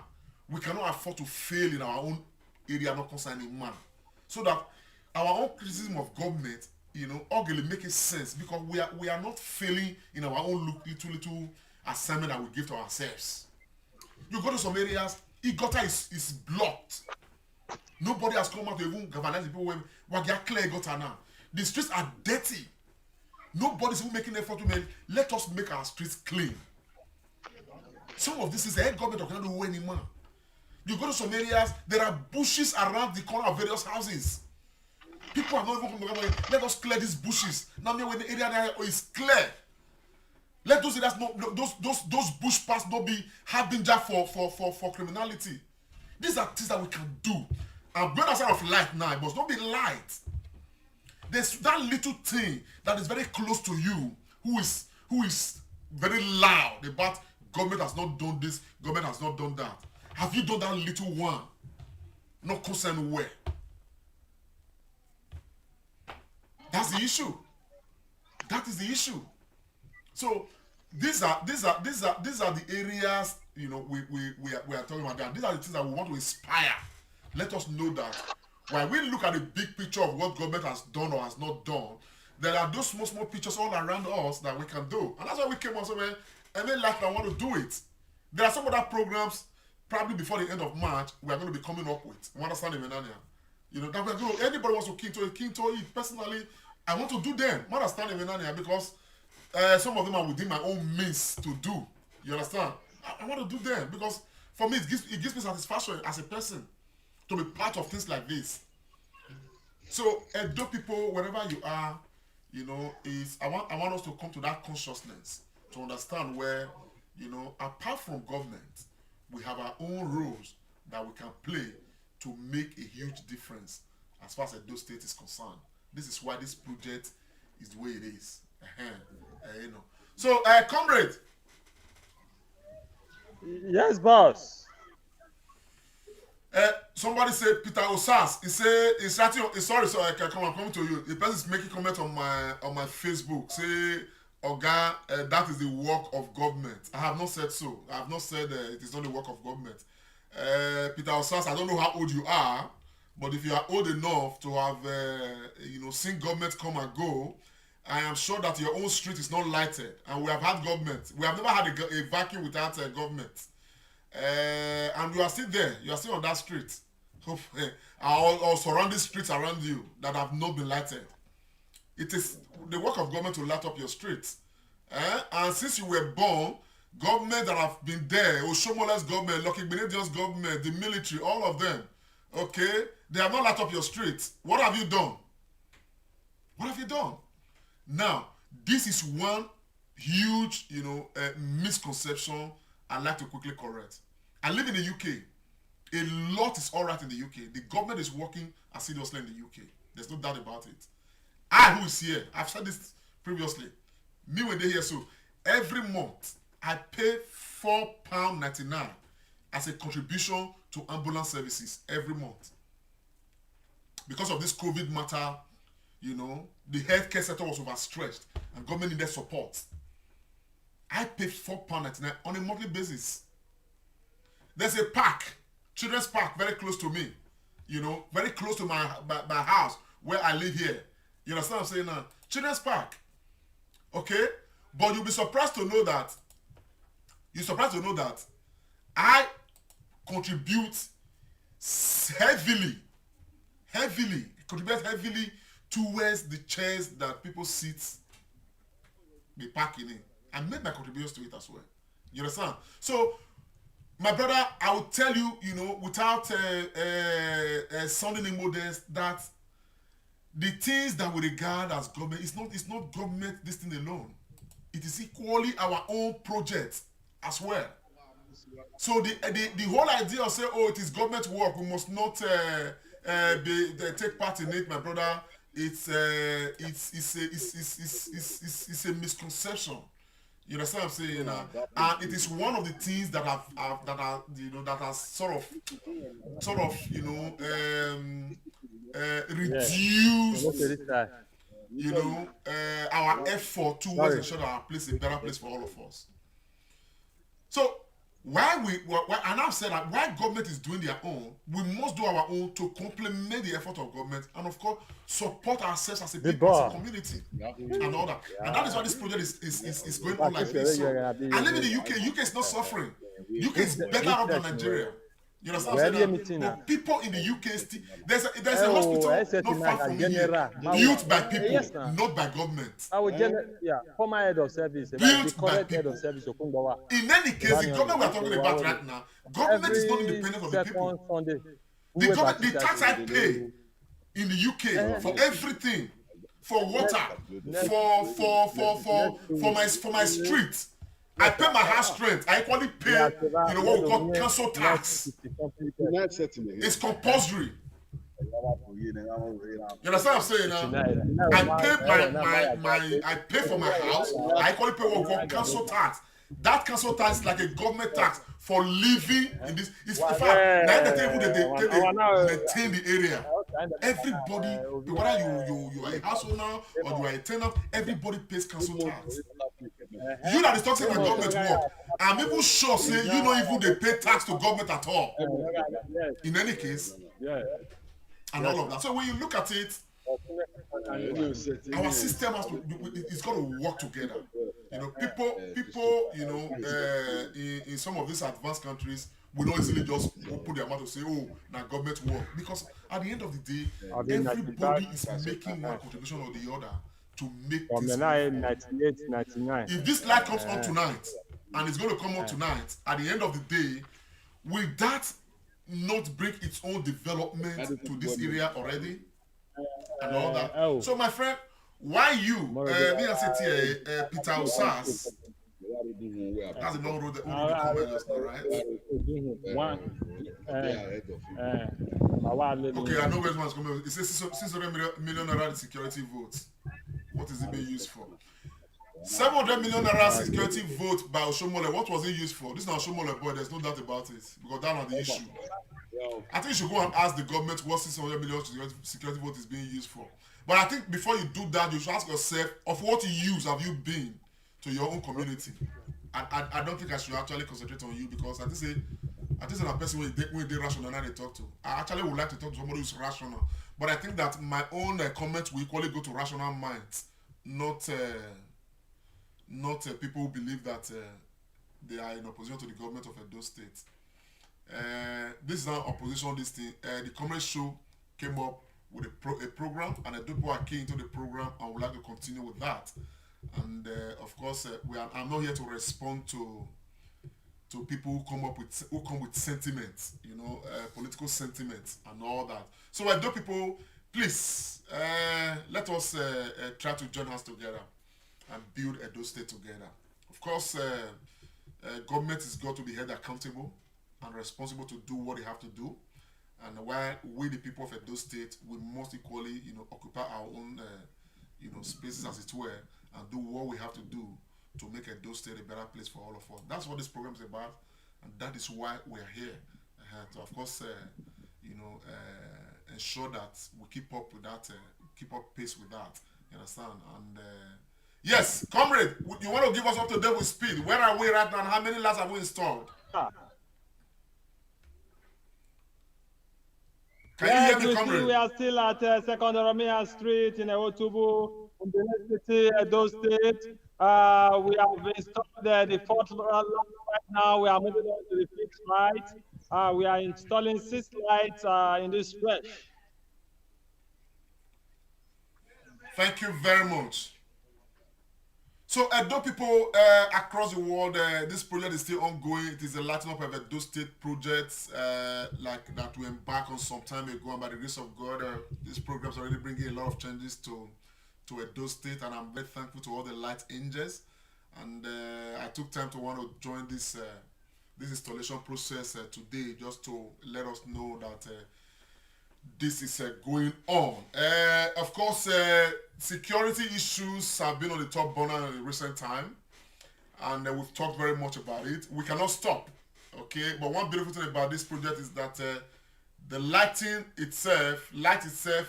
We cannot afford to fail in our own area not concerning man. So that our own criticism of government, ugly make sense, because we are not failing in our own little assignment that we give to ourselves. You go to some areas, gutter is blocked. Nobody has come out to even galvanize the people when we get clear gutter now. The streets are dirty. Nobody's even making effort to let us make our streets clean. Some of this is the head government cannot do anymore. You go to some areas, there are bushes around the corner of various houses. People are not even coming to let us clear these bushes. Now when the area is clear, let those areas those bush paths not be harbinger for criminality. These are things that we can do. I'm going outside of light now, it must not be light. There's that little thing that is very close to you, who is very loud about government has not done this, government has not done that. Have you done that little one? Not concerned where? That's the issue. That is the issue. So these are the areas we are talking about. These are the things that we want to inspire. Let us know that when we look at the big picture of what government has done or has not done, there are those small pictures all around us that we can do. And that's why we came on somewhere and then like I want to do it. There are some other programs probably before the end of March we are going to be coming up with. You understand, Menania? That we're going to, anybody wants to keen to it. Personally, I want to do them. You understand, Menania? Because some of them are within my own means to do. You understand? I want to do them because for me it gives me satisfaction as a person to be part of things like this. So Edo people, wherever you are, I want us to come to that consciousness to understand where, apart from government, we have our own roles that we can play to make a huge difference as far as Edo State is concerned. This is why this project is the way it is. You know. So, comrade. Yes, boss. Somebody said Peter Osas. He said he's writing. Sorry, so I'm coming to you. The person is making comment on my Facebook. Say, Oga, that is the work of government. I have not said so. I have not said it is not the work of government. Peter Osas, I don't know how old you are, but if you are old enough to have seen government come and go, I am sure that your own street is not lighted. And we have had government. We have never had a vacuum without government. And you are still there. You are still on that street. Or surrounding streets around you that have not been lighted. It is the work of government to light up your streets. And since you were born, government that have been there, Oshomole's government, Lucky Benedia's government, the military, all of them, okay, they have not light up your streets. What have you done? What have you done? Now, this is one huge, misconception I'd like to quickly correct. I live in the UK. A lot is all right in the UK. The government is working assiduously in the UK. There's no doubt about it. I, who is here, I've said this previously. Me when they here, so every month I pay £4.99 as a contribution to ambulance services every month. Because of this COVID matter, the healthcare sector was overstretched and government needed support. I pay £4.99 on a monthly basis. There's a park, children's park, very close to me. Very close to my house where I live here. You understand what I'm saying now? Children's park. Okay? But you'll be surprised to know that I contribute heavily towards the chairs that people sit be parking in. I made my contributions to it as well. You understand? So, my brother, I will tell you, without sounding immodest, that the things that we regard as government, it's not government this thing alone. It is equally our own project as well. So the whole idea of saying, it is government work, we must not take part in it, my brother. It's a misconception. You understand what I'm saying? And it is one of the things that has sort of reduced our effort towards ensuring our place a better place for all of us. So and I've said that why government is doing their own, we must do our own to complement the effort of government and of course support ourselves as a people, as a community, and all that. And that is why this project is going on like this. So I live in the UK. UK is not suffering. UK is better off than Nigeria. You understand what I'm saying? But people in the UK still there's a hospital not far from here, built by people, not by government. Former head of service, Built by people. In any case, the government we are talking about right now, government is not independent of the people. The tax I pay in the UK for everything, for water, for my street. I pay my house rent. I equally pay, what we call council tax. It's compulsory. You understand what I'm saying now? I pay for my house. I equally pay what we call council tax. That council tax is like a government tax for living in this. It's in fact, now the table they maintain the area. Everybody, whether you are a household now or you are a tenant, everybody pays council tax. You that is talking about government work, I'm even sure say you know even they pay tax to government at all. In any case, and all of that. So when you look at it, our system has to, it's got to work together. People, in some of these advanced countries will not easily just open their mouth to say, now government work, because at the end of the day, everybody is making one contribution or the other to make this. 99. If this light comes on tonight, and it's going to come on tonight, at the end of the day, will that not bring its own development to this area already? And all that. So, my friend, why you, Peter Osas, that's the man who wrote the comment just now, right? Okay, I know where one's coming. It says 600 million naira security votes. What is it being used for? 700 million naira security vote by Oshomole. What was it used for? This is not Oshomole boy. There's no doubt about it because that's not the issue. I think you should go and ask the government what 600 million security vote is being used for. But I think before you do that, you should ask yourself, of what use have you been to your own community? I don't think I should actually concentrate on you because I think a person when they rational and they talk to. I actually would like to talk to somebody who's rational. But I think that my own comments will equally go to rational minds, not people who believe that they are in opposition to the government of Edo State. This is not opposition, this thing. The comment show came up with a program, and the people are key into the program and would like to continue with that. And of course, I'm not here to respond to people who come with sentiments, political sentiments and all that. So Edo people, please let us try to join hands together and build Edo State together. Of course, government is got to be held accountable and responsible to do what they have to do. And while we, the people of Edo State, we must equally, occupy our own, spaces as it were, and do what we have to do to make Edo State a better place for all of us. That's what this program is about, and that is why we are here. To, of course, ensure that we keep up with that, keep up pace with that. You understand? And yes, comrade, you want to give us up to date with speed? Where are we right now? And how many lights have we installed? Can you hear me, comrade? We are still at 2nd Oromiyan Street in Otubu, in the city, Edo State. We have installed the 4th light right now. We are moving on to the 5th light. We are installing 6 lights in this stretch. Thank you very much. So Edo people across the world, this project is still ongoing. It is a lighting up of Edo State projects like that we embarked on some time ago, and by the grace of God, this program is already bringing a lot of changes to Edo State, and I'm very thankful to all the light angels. And I took time to want to join this installation process today, just to let us know that this is going on. Of course, security issues have been on the top burner in recent time, and we've talked very much about it. We cannot stop, okay? But one beautiful thing about this project is that the light itself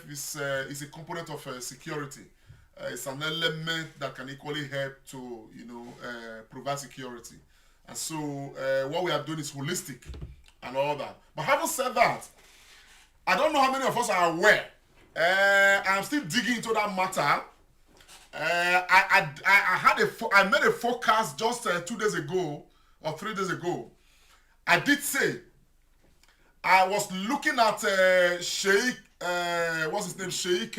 is a component of security. It's an element that can equally help to provide security. And so what we are doing is holistic and all that. But having said that, I don't know how many of us are aware. I'm still digging into that matter. I made a forecast just 2 days ago or 3 days ago. I did say I was looking at Sheikh, what's his name? Sheikh,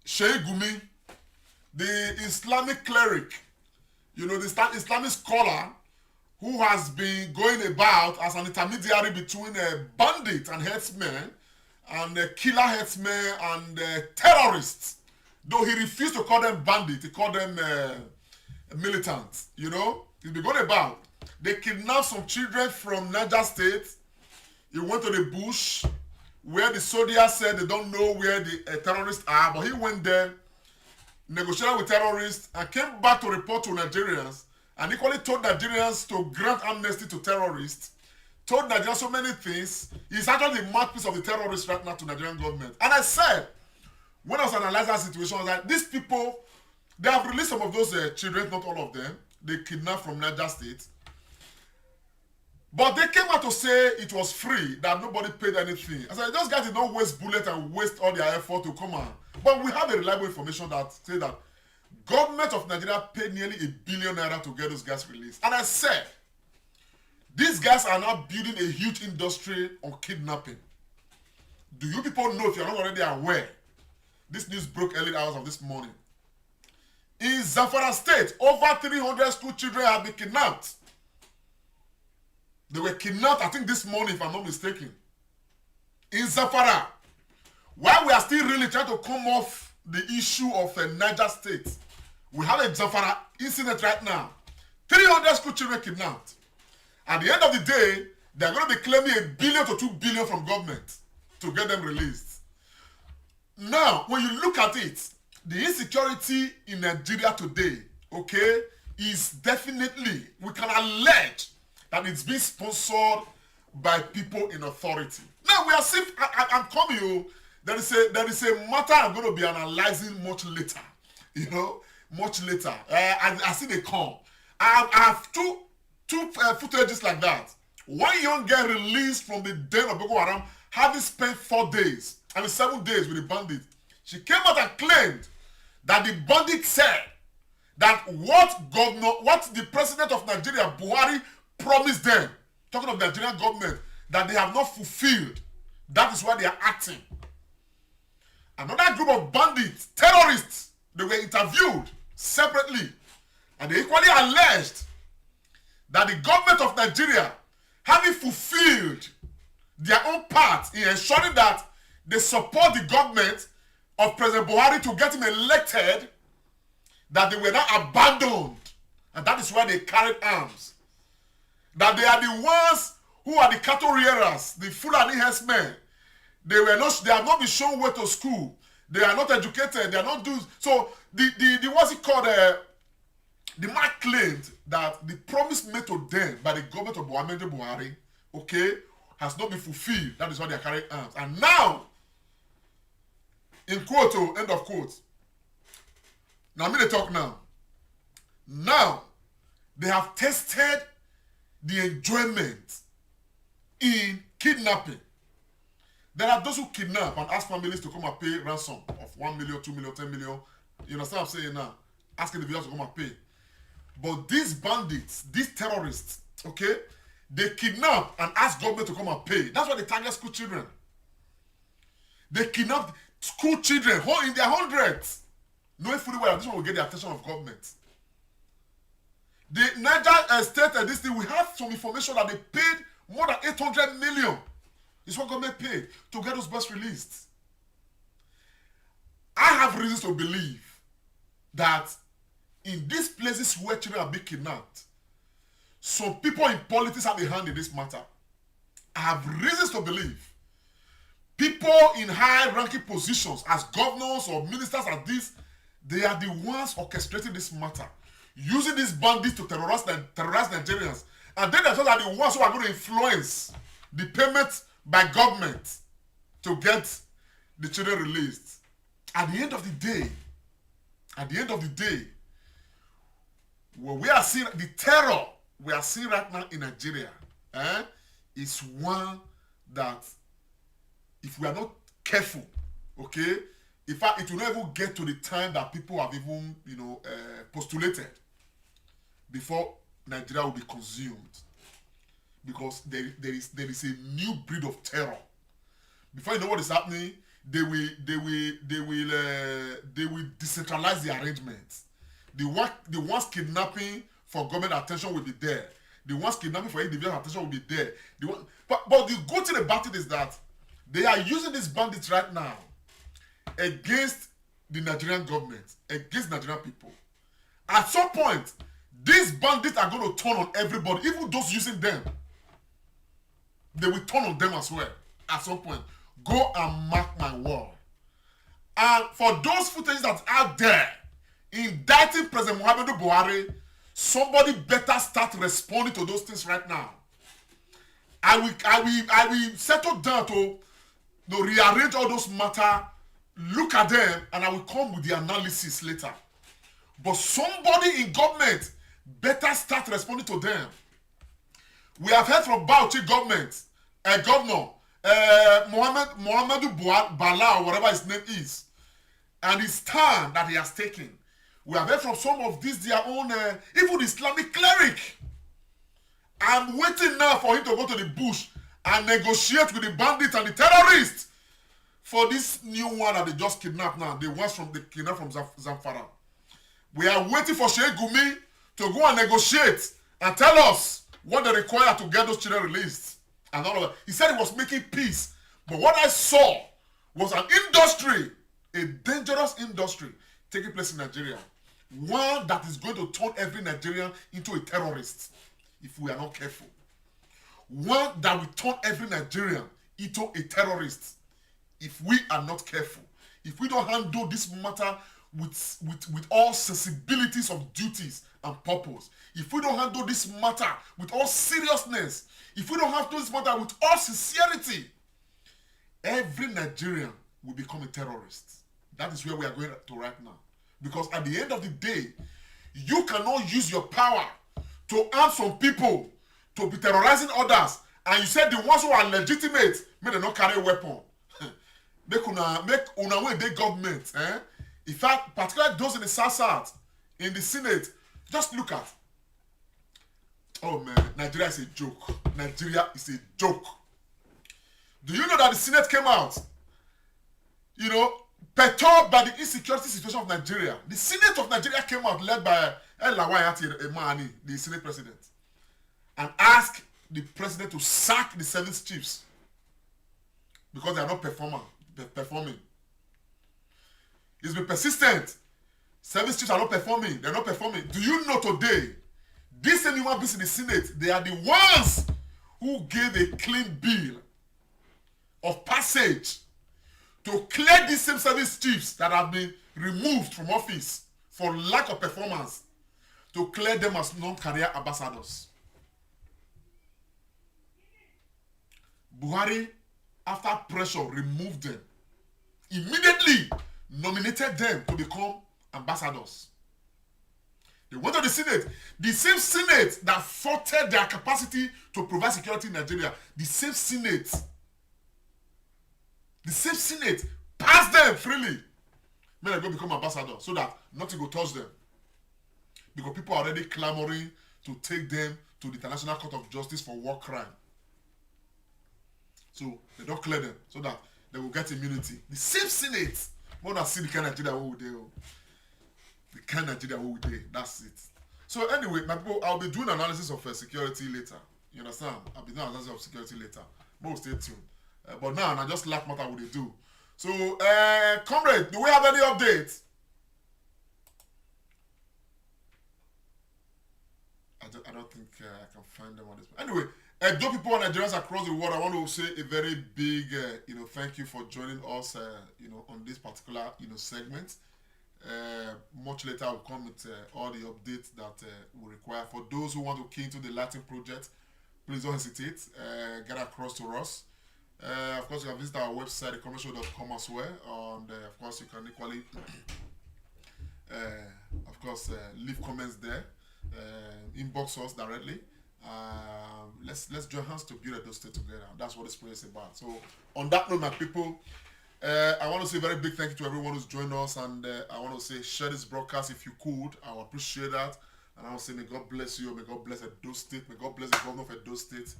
Sheikh Gumi, the Islamic cleric, the Islamic scholar, who has been going about as an intermediary between a bandit and herdsmen, and killer herdsmen and terrorists. Though he refused to call them bandits, he called them militants. He's been going about. They kidnapped some children from Niger State. He went to the bush where the soldiers said they don't know where the terrorists are, but he went there, negotiated with terrorists, and came back to report to Nigerians, and equally told Nigerians to grant amnesty to terrorists, told Nigerians so many things. He's actually the mouthpiece of the terrorists right now to Nigerian government. And I said, when I was analyzing that situation, I was like, these people, they have released some of those children, not all of them. They kidnapped from Niger State. But they came out to say it was free, that nobody paid anything. I said, those guys did not waste bullets and waste all their effort to come out. But we have a reliable information that says that government of Nigeria paid nearly $1 billion to get those guys released. And I said, these guys are now building a huge industry on kidnapping. Do you people know, if you're not already aware, this news broke early hours of this morning. In Zamfara State, over 300 school children have been kidnapped. They were kidnapped, I think this morning, if I'm not mistaken. In Zamfara. While we are still really trying to come off the issue of Niger State, we have a Zamfara incident right now. 300 school children kidnapped. At the end of the day, they are going to be claiming $1 billion to $2 billion from government to get them released. Now, when you look at it, the insecurity in Nigeria today, okay, is definitely, we can allege that it's being sponsored by people in authority. Now, we are seeing, I'm coming you, there is a matter I'm going to be analyzing much later, you know, much later. I see they come. I have two footages like that. One young girl released from the den of Boko Haram, having spent 7 days with the bandits. She came out and claimed that the bandits said that what the president of Nigeria, Buhari, promised them, talking of the Nigerian government, that they have not fulfilled. That is why they are acting. Another group of bandits, terrorists, they were interviewed separately, and they equally alleged that the government of Nigeria, having fulfilled their own part in ensuring that they support the government of President Buhari to get him elected, that they were not abandoned, and that is why they carried arms. That they are the ones who are the cattle rearers, the Fulani herdsmen. They have not been shown way to school. They are not educated. They are not doing so. The what's it called? The man claimed that the promise made to them by the government of Muhammadu Buhari, okay, has not been fulfilled. That is why they are carrying arms. And now, in quote, end of quote. Now, I'm going to talk now. Now, they have tested the enjoyment in kidnapping. There are those who kidnap and ask families to come and pay ransom of 1 million, 2 million, 10 million. You understand what I'm saying now? Asking the village to come and pay. But these bandits, these terrorists, okay, they kidnap and ask government to come and pay. That's why they target school children. They kidnap school children in their hundreds, knowing fully well that this one will get the attention of government. The Niger State and this thing, we have some information that they paid more than 800 million. It's what government paid to get those boys released. I have reasons to believe that in these places where children are being kidnapped, some people in politics have a hand in this matter. I have reasons to believe people in high-ranking positions as governors or ministers as this, they are the ones orchestrating this matter, using these bandits to terrorize Nigerians. And then themselves are the ones who are going to influence the payment by government to get the children released. At the end of the day, what we are seeing, the terror we are seeing right now in Nigeria, is one that, if we are not careful, okay, in fact, it will not even get to the time that people have even, postulated before Nigeria will be consumed. Because there is a new breed of terror. Before you know what is happening, they will decentralize the arrangements. The ones kidnapping for government attention will be there. The ones kidnapping for individual attention will be there. But the good thing about it is that they are using these bandits right now against the Nigerian government, against Nigerian people. At some point, these bandits are going to turn on everybody, even those using them. They will turn on them as well at some point. Go and mark my word. And for those footages that's out there indicting President Muhammadu Buhari, somebody better start responding to those things right now. I will settle down to rearrange all those matter, look at them, and I will come with the analysis later. But somebody in government better start responding to them. We have heard from Bauchi government, Governor Muhammadu Bala, or whatever his name is, and his stand that he has taken. We have heard from some of these, their own, even Islamic cleric. I'm waiting now for him to go to the bush and negotiate with the bandits and the terrorists for this new one that they just kidnapped now, the ones from the kidnapped from Zamfara. We are waiting for Sheikh Gumi to go and negotiate and tell us what they require to get those children released. And all of that. He said he was making peace. But what I saw was an industry, a dangerous industry taking place in Nigeria. One that is going to turn every Nigerian into a terrorist if we are not careful. One that will turn every Nigerian into a terrorist if we are not careful. if we don't handle this matter with all sensibilities of duties and purpose, if we don't handle this matter with all seriousness, if we don't handle this matter with all sincerity, every Nigerian will become a terrorist. That is where we are going to right now. Because at the end of the day, you cannot use your power to arm some people to be terrorizing others, and you said the ones who are legitimate may they not carry a weapon. make una way the government. In fact, particularly those in the South, in the Senate, just look at. Oh man, Nigeria is a joke. Nigeria is a joke. Do you know that the Senate came out, perturbed by the insecurity situation of Nigeria? The Senate of Nigeria came out, led by Lawayati Emani, the Senate president, and asked the president to sack the service chiefs because they are not performing. He's been persistent. Service chiefs are not performing. They're not performing. Do you know today, these same human beings in the Senate, they are the ones who gave a clean bill of passage to clear these same service chiefs that have been removed from office for lack of performance, to clear them as non-career ambassadors. Buhari, after pressure, removed them. Immediately nominated them to become ambassadors. They went to the Senate. The same Senate that thwarted their capacity to provide security in Nigeria, the same Senate passed them freely. May they go become ambassadors so that nothing will touch them. Because people are already clamoring to take them to the International Court of Justice for war crime. So they don't clear them so that they will get immunity. The same Senate. More than see the kind of Nigeria who would do. The kind of Nigeria who would do. That's it. So anyway, my people, I'll be doing analysis of security later. You understand? I'll be doing analysis of security later. But stay tuned. But now, I just lack matter what they do. So, comrade, do we have any updates? I don't think I can find them on this. Anyway, Edo people and Nigerians across the world, I want to say a very big, thank you for joining us, on this particular, segment. Much later, I'll come with all the updates that we require. For those who want to key into the Latin project, please don't hesitate. Get across to us. Of course, you can visit our website, thecommercial.com as well. And of course, you can equally, leave comments there. Inbox us directly. Let's join hands to build those states together. That's what this prayer is about. So, on that note, my people, I want to say a very big thank you to everyone who's joined us, and I want to say share this broadcast if you could. I would appreciate that. And I want to say may God bless you, may God bless Edo State, may God bless the governor of Edo State,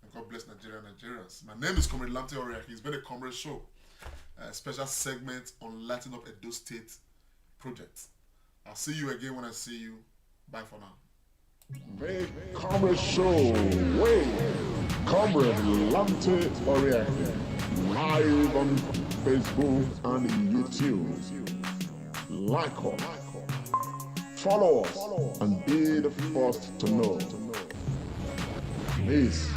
and God bless Nigeria and Nigerians. My name is Comrade Lamte Oriaki. It's been a Comrade show, a special segment on Lighting Up Edo State project. I'll see you again when I see you. Bye for now. Make Comrade Show way. Comrade Lamte Oriaki. Live on Facebook and YouTube. Like us, follow us, and be the first to know. Peace.